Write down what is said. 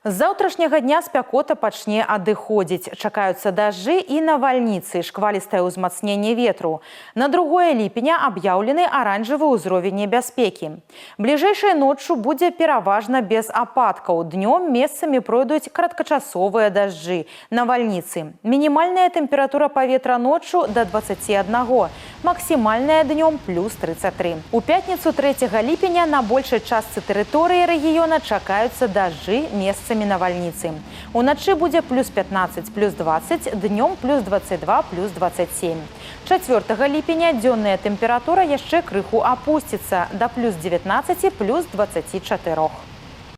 З заўтрашняга дня спякота пачне адыходзіць. Чакаюцца дажджы і навальніцы, шквалістае ўзмацненне ветру. На 2 ліпеня аб'яўлены аранжавы ўзровень небяспекі. Бліжэйшай ноччу будзе пераважна без ападкаў. Днём месцамі пройдуць кароткачасовыя дажджы, навальніцы. Мінімальная тэмпература паветра ноччу да 21, максімальная днём плюс 33. У пятніцу 3 ліпеня на большай частцы тэрыторыі рэгіёна чакаюцца дажджы, месцамі навальніцы. Уначы будзе плюс 15, плюс 20, днём плюс 22, плюс 27. 4 ліпеня дзённая тэмпература яшчэ крыху апусціцца да плюс 19, плюс 24.